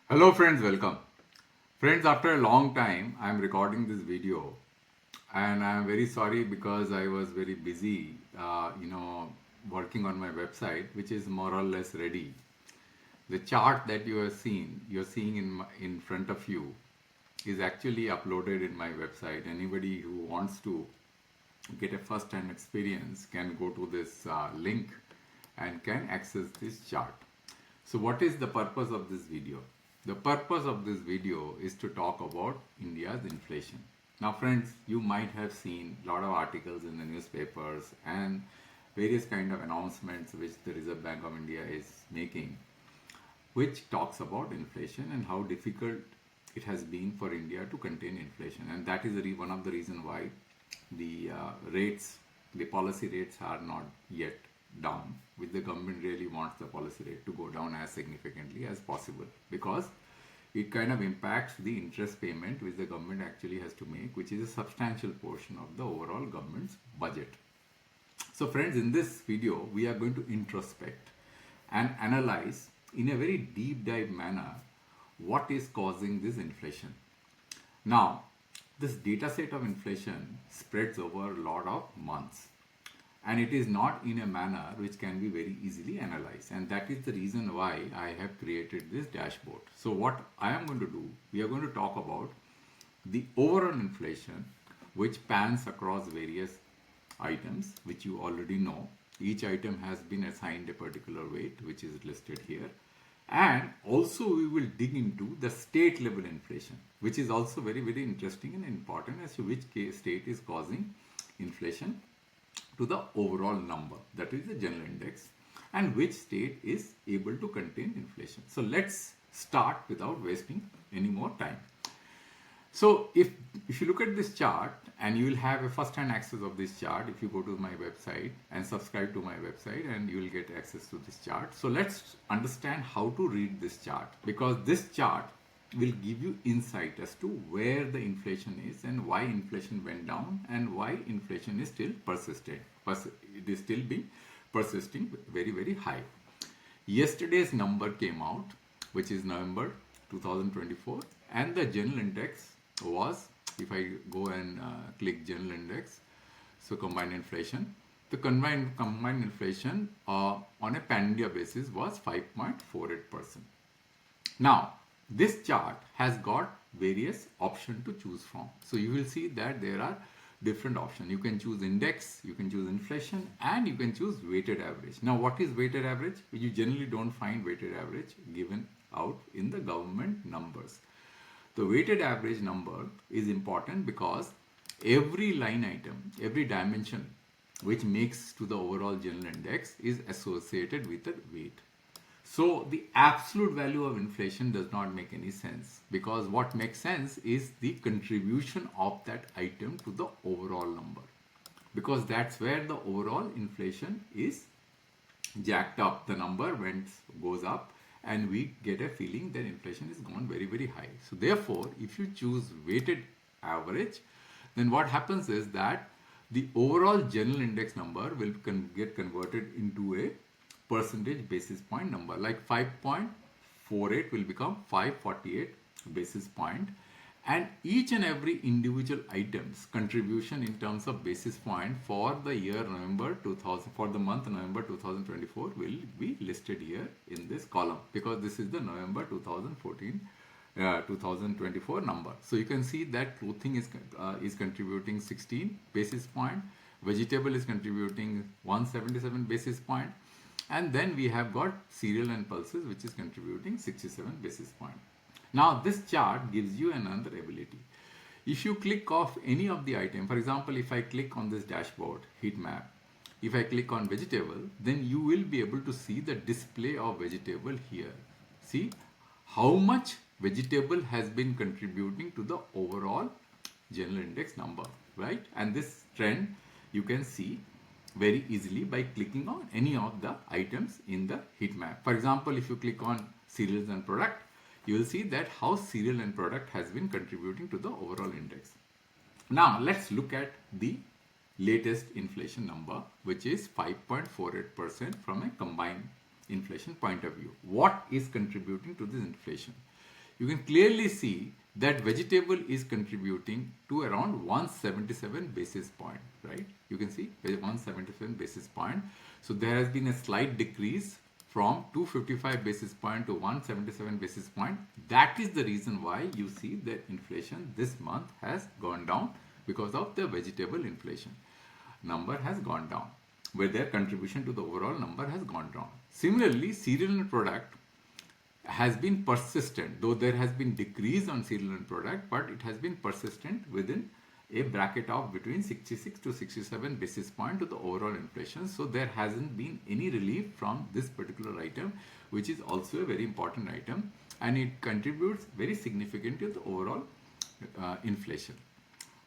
Hello friends, welcome. Friends, after a long time, I am recording this video and I am very sorry because I was very busy, working on my website, which is more or less ready. The chart that you're seeing in front of you is actually uploaded in my website. Anybody who wants to get a first-hand experience can go to this link and can access this chart. So what is the purpose of this video? The purpose of this video is to talk about India's inflation. Now friends, you might have seen a lot of articles in the newspapers and various kind of announcements which the Reserve Bank of India is making, which talks about inflation and how difficult it has been for India to contain inflation. And that is one of the reasons why the the policy rates are not yet down, which the government really wants the policy rate to go down as significantly as possible, because it kind of impacts the interest payment which the government actually has to make, which is a substantial portion of the overall government's budget. So friends, in this video, we are going to introspect and analyze in a very deep dive manner what is causing this inflation. Now, this data set of inflation spreads over a lot of months, and it is not in a manner which can be very easily analyzed, and that is the reason why I have created this dashboard. So what I am going to do, we are going to talk about the overall inflation which pans across various items which you already know. Each item has been assigned a particular weight which is listed here, and also we will dig into the state level inflation, which is also very interesting and important as to which state is causing inflation to the overall number, that is the general index, and which state is able to contain inflation. So let's start without wasting any more time. So if you look at this chart, and you will have a first hand access of this chart if you go to my website and subscribe to my website, and you will get access to this chart. So let's understand how to read this chart, because this chart will give you insight as to where the inflation is and why inflation went down and why inflation is still persistent. It is still being persisting very high. Yesterday's number came out, which is November 2024, and the general index was, if I go and click general index, so combined inflation, the combined inflation on a pan-India basis was 5.48%. Now, this chart has got various options to choose from. So you will see that there are different options. You can choose index, you can choose inflation, and you can choose weighted average. Now, what is weighted average? You generally don't find weighted average given out in the government numbers. The weighted average number is important because every line item, every dimension which makes to the overall general index is associated with a weight. So the absolute value of inflation does not make any sense, because what makes sense is the contribution of that item to the overall number, because that's where the overall inflation is jacked up. The number goes up, and we get a feeling that inflation is gone very high. So therefore, if you choose weighted average, then what happens is that the overall general index number will get converted into a percentage basis point number, like 5.48 will become 548 basis point, and each and every individual item's contribution in terms of basis point for the year November 2000, for the month November 2024, will be listed here in this column, because this is the November 2024 number. So you can see that clothing is contributing 16 basis point, vegetable is contributing 177 basis point, and then we have got cereal and pulses which is contributing 67 basis point. Now this chart gives you another ability. If you click off any of the item, for example, if I click on this dashboard heat map, if I click on vegetable, then you will be able to see the display of vegetable here. See how much vegetable has been contributing to the overall general index number, right? And this trend you can see very easily by clicking on any of the items in the heat map. For example, if you click on cereals and product, you will see that how cereal and product has been contributing to the overall index. Now let's look at the latest inflation number, which is 5.48% from a combined inflation point of view. What is contributing to this inflation? you can clearly see that vegetable is contributing to around 177 basis point, right? You can see 177 basis point. So there has been a slight decrease from 255 basis point to 177 basis point. That is the reason why you see that inflation this month has gone down, because of the vegetable inflation. Number has gone down, where their contribution to the overall number has gone down. Similarly, cereal and product has been persistent, though there has been decrease on cereal and product, but it has been persistent within a bracket of between 66 to 67 basis point to the overall inflation. So there hasn't been any relief from this particular item, which is also a very important item, and it contributes very significantly to the overall inflation.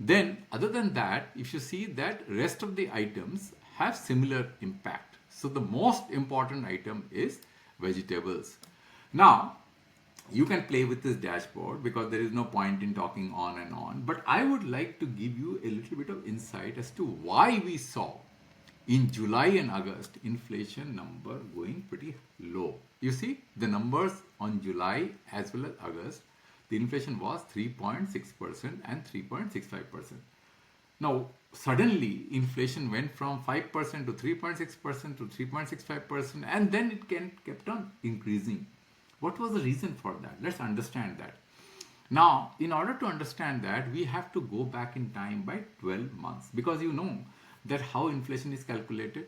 Then other than that, if you see that rest of the items have similar impact. So the most important item is vegetables. Now, you can play with this dashboard because there is no point in talking on and on. But I would like to give you a little bit of insight as to why we saw in July and August inflation number going pretty low. You see the numbers on July as well as August, the inflation was 3.6% and 3.65%. Now, suddenly inflation went from 5% to 3.6% to 3.65%, and then it kept on increasing. What was the reason for that? Let's understand that. Now, in order to understand that, we have to go back in time by 12 months, because you know that how inflation is calculated.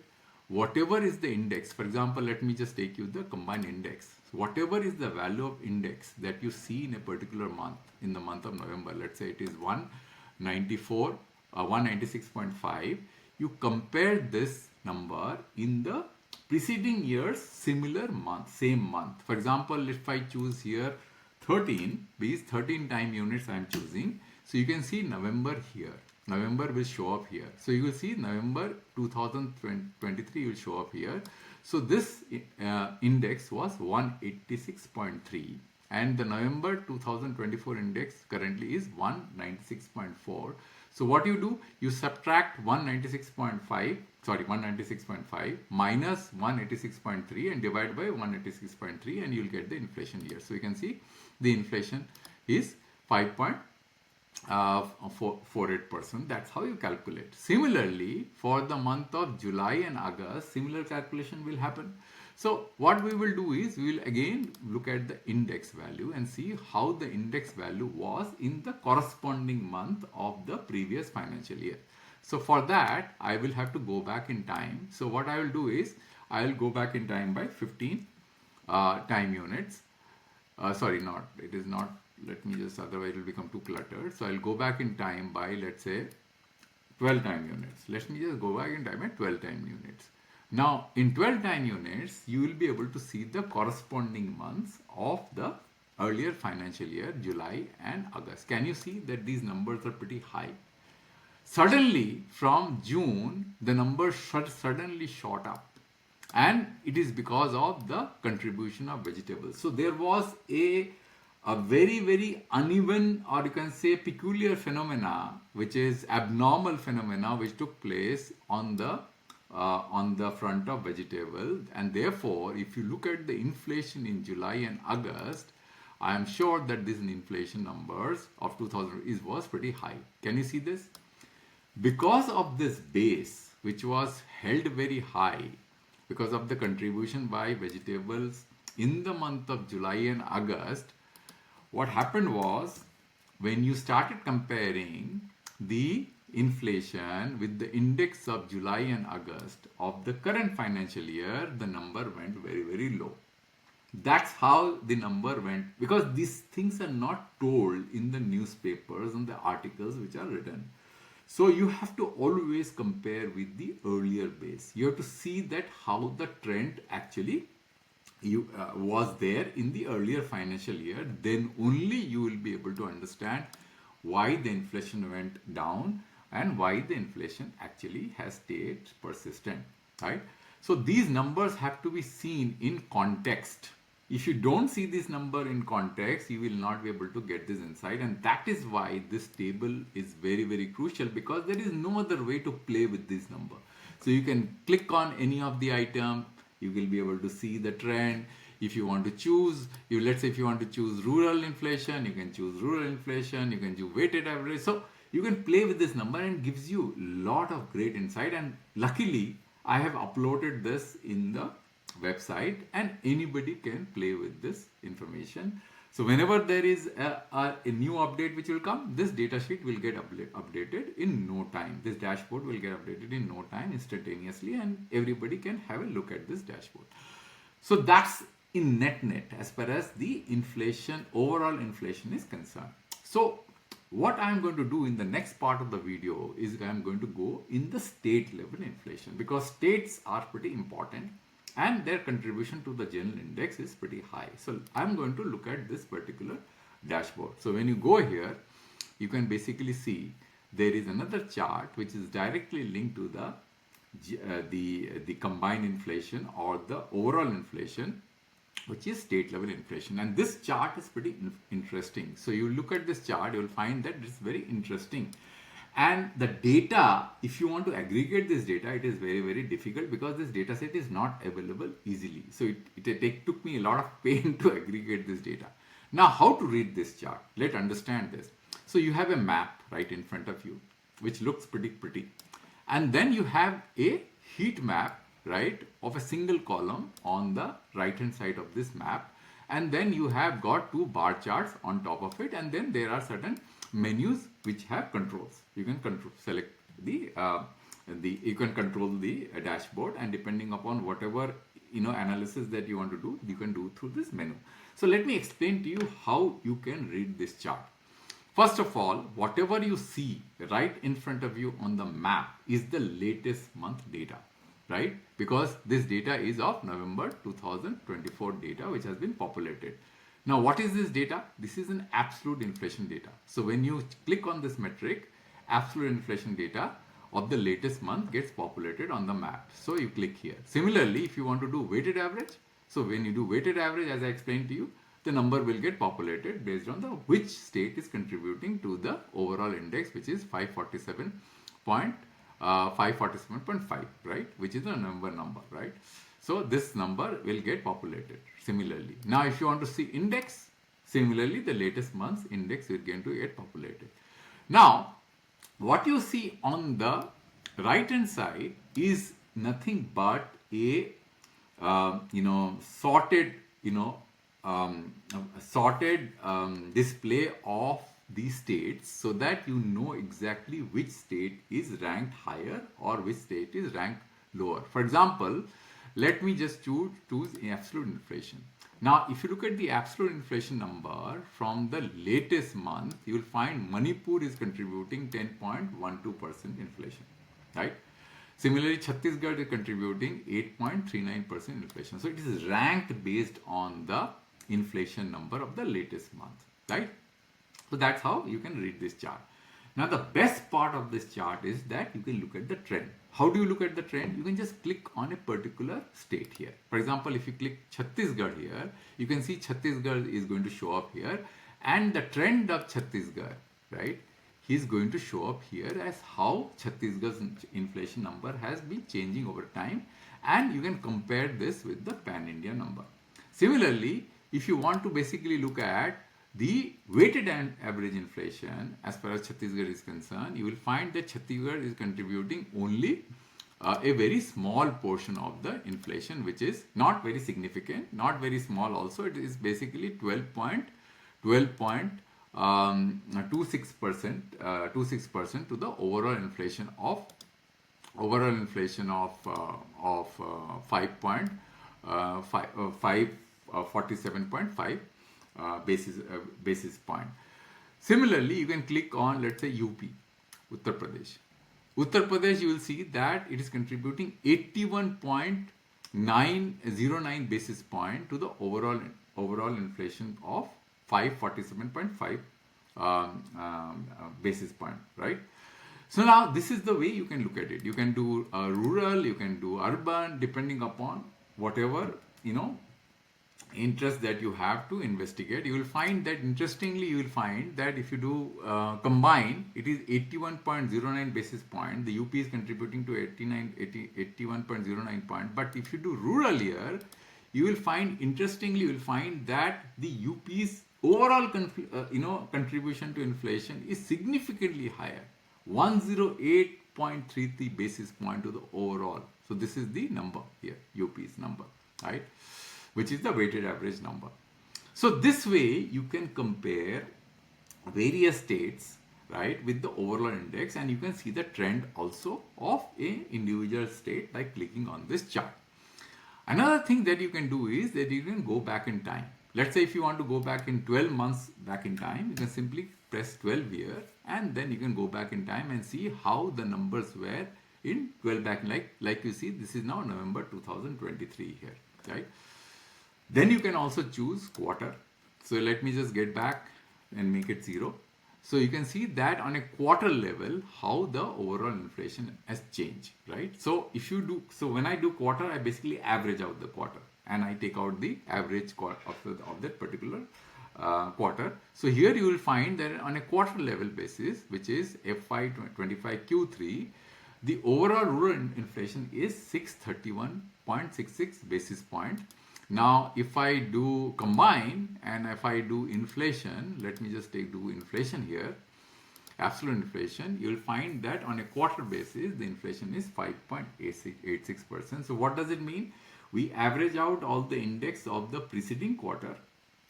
Whatever is the index, for example, let me just take you the combined index. Whatever is the value of index that you see in a particular month, in the month of November, let's say it is 194, 196.5, you compare this number in the preceding year's similar month, same month. For example, if I choose here 13, these 13 time units I am choosing, so you can see November here. November will show up here. So you will see November 2023 will show up here. So this index was 186.3, and the November 2024 index currently is 196.4. So what you do, you subtract 196.5 minus 186.3 and divide by 186.3, and you'll get the inflation here. So you can see the inflation is 5.48%. That's how you calculate. Similarly, for the month of July and August, similar calculation will happen. So what we will do is, we will again look at the index value and see how the index value was in the corresponding month of the previous financial year. So for that, I will have to go back in time. So what I will do is, I will go back in time by 15 time units. It is not, let me just, otherwise it will become too cluttered. So I'll go back in time by, let's say, 12 time units. Let me just go back in time at 12 time units. Now, in 12 time units, you will be able to see the corresponding months of the earlier financial year, July and August. Can you see that these numbers are pretty high? Suddenly, from June, the numbers suddenly shot up. And it is because of the contribution of vegetables. So there was a very, very uneven, or you can say peculiar phenomena, which is abnormal phenomena, which took place on the front of vegetable. And therefore, if you look at the inflation in July and August, I am sure that these inflation numbers of 2000 was pretty high. Can you see this? Because of this base, which was held very high, because of the contribution by vegetables in the month of July and August, what happened was, when you started comparing the inflation with the index of July and August of the current financial year, the number went very, very low. That's how the number went, because these things are not told in the newspapers and the articles which are written. So you have to always compare with the earlier base. You have to see that how the trend actually was there in the earlier financial year. Then only you will be able to understand why the inflation went down and why the inflation actually has stayed persistent, right? So these numbers have to be seen in context. If you don't see this number in context, you will not be able to get this insight, and that is why this table is very, very crucial, because there is no other way to play with this number. So you can click on any of the item, you will be able to see the trend. If you want to choose, let's say if you want to choose rural inflation, you can choose rural inflation, you can do weighted average. So you can play with this number and gives you a lot of great insight. And luckily, I have uploaded this in the website and anybody can play with this information. So whenever there is a new update which will come, this data sheet will get updated in no time. This dashboard will get updated in no time instantaneously, and everybody can have a look at this dashboard. So that's in net as far as the inflation, overall inflation is concerned. So what I'm going to do in the next part of the video is I'm going to go in the state level inflation, because states are pretty important and their contribution to the general index is pretty high. So I'm going to look at this particular dashboard. So when you go here, you can basically see there is another chart which is directly linked to the combined inflation or the overall inflation, which is state level inflation. And this chart is pretty interesting. So you look at this chart, you will find that it's very interesting. And the data, if you want to aggregate this data, it is very, very difficult because this data set is not available easily. So it took me a lot of pain to aggregate this data. Now, how to read this chart? Let's understand this. So you have a map right in front of you, which looks pretty. And then you have a heat map, right, of a single column on the right hand side of this map. And then you have got two bar charts on top of it. And then there are certain menus which have controls. You can select you can control the dashboard, and depending upon whatever analysis that you want to do, you can do through this menu. So let me explain to you how you can read this chart. First of all, whatever you see right in front of you on the map is the latest month data, right? Because this data is of November 2024 data which has been populated. Now, what is this data? This is an absolute inflation data. So when you click on this metric, absolute inflation data of the latest month gets populated on the map. So you click here. Similarly, if you want to do weighted average, so when you do weighted average, as I explained to you, the number will get populated based on which state is contributing to the overall index, which is 547.5, right? Which is the number, right? So this number will get populated similarly. Now, if you want to see index, similarly, the latest month's index is going to get populated. Now, what you see on the right hand side is nothing but a sorted display of these states, so that you know exactly which state is ranked higher or which state is ranked lower. For example, let me just choose absolute inflation. Now, if you look at the absolute inflation number from the latest month, you will find Manipur is contributing 10.12% inflation, right? Similarly, Chhattisgarh is contributing 8.39% inflation. So it is ranked based on the inflation number of the latest month, right? So that's how you can read this chart. Now, the best part of this chart is that you can look at the trend. How do you look at the trend? You can just click on a particular state here. For example, if you click Chhattisgarh here, you can see Chhattisgarh is going to show up here, and the trend of Chhattisgarh, right, is going to show up here as how Chhattisgarh's inflation number has been changing over time, and you can compare this with the pan-India number. Similarly, if you want to basically look at the weighted average inflation as far as Chhattisgarh is concerned, you will find that Chhattisgarh is contributing only a very small portion of the inflation, which is not very significant, not very small also. It is basically 26% to the overall inflation of 47.5 basis point. Similarly, you can click on, let's say, UP, Uttar Pradesh. Uttar Pradesh, you will see that it is contributing 81.909 basis point to the overall inflation of 547.5 basis point, right? So now this is the way you can look at it. You can do rural, you can do urban, depending upon whatever interest that you have to investigate. You will find that, interestingly, you will find that if you do combine, it is 81.09 basis point. The UP is contributing to 81.09 point. But if you do rural here, you will find, interestingly, you will find that the UP's overall contribution to inflation is significantly higher, 108.33 basis point to the overall. So this is the number here, UP's number, right, which is the weighted average number. So this way you can compare various states, right, with the overall index, and you can see the trend also of a individual state by clicking on this chart. Another thing that you can do is that you can go back in time. Let's say if you want to go back in 12 months back in time, you can simply press 12 here, and then you can go back in time and see how the numbers were in 12 back, like you see, this is now November 2023 here, right? Then you can also choose quarter. So let me just get back and make it 0. So you can see that on a quarter level, how the overall inflation has changed, right? So if you do, so when I do quarter, I basically average out the quarter and I take out the average of that particular quarter. So here you will find that on a quarter level basis, which is FY25 Q3, the overall rural inflation is 631.66 basis point. Now, if I do combine and if I do inflation, let me just do inflation here, absolute inflation, you'll find that on a quarter basis, the inflation is 5.86%. So what does it mean? We average out all the index of the preceding quarter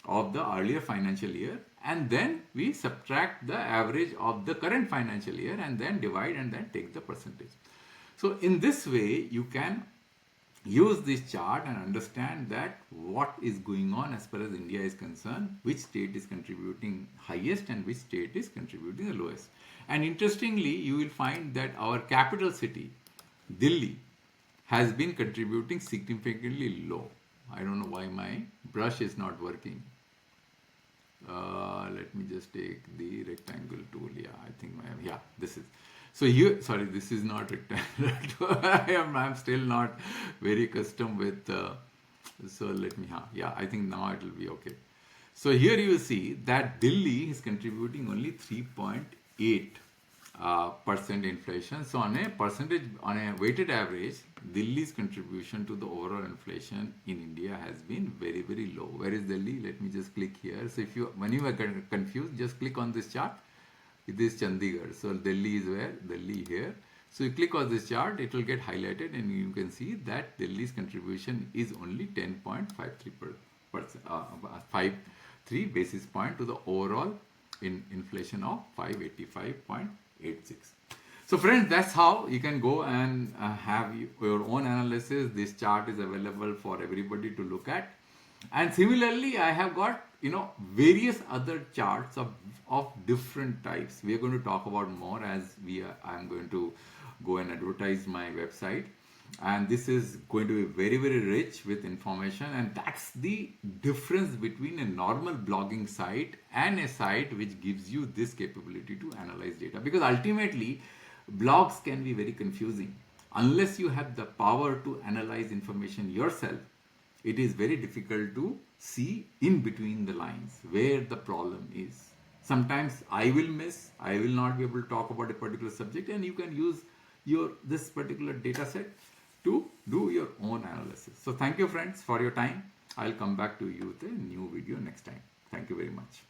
of the earlier financial year, and then we subtract the average of the current financial year and then divide and then take the percentage. So in this way, you can use this chart and understand that what is going on as far as India is concerned, which state is contributing highest and which state is contributing the lowest. And interestingly, you will find that our capital city, Delhi, has been contributing significantly low. I don't know why my brush is not working. Let me just take the rectangle tool. Yeah, I think this is. So here, sorry, this is not rectangular. I'm still not very accustomed with. So let me, I think now it will be okay. So here you will see that Delhi is contributing only 3.8% inflation. So on a percentage, on a weighted average, Delhi's contribution to the overall inflation in India has been very, very low. Where is Delhi? Let me just click here. So if you, when you are confused, just click on this chart. It is Chandigarh. So Delhi is where? Delhi here. So you click on this chart, it will get highlighted, and you can see that Delhi's contribution is only 53 basis point to the overall inflation of 585.86. So friends, that's how you can go and have your own analysis. This chart is available for everybody to look at. And similarly, I have got various other charts of different types. We are going to talk about more as I'm going to go and advertise my website, and this is going to be very, very rich with information. And that's the difference between a normal blogging site and a site which gives you this capability to analyze data, because ultimately blogs can be very confusing unless you have the power to analyze information yourself. It is very difficult to see in between the lines where the problem is. Sometimes I will miss, I will not be able to talk about a particular subject, and you can use this particular data set to do your own analysis. So thank you friends for your time. I'll come back to you with a new video next time. Thank you very much.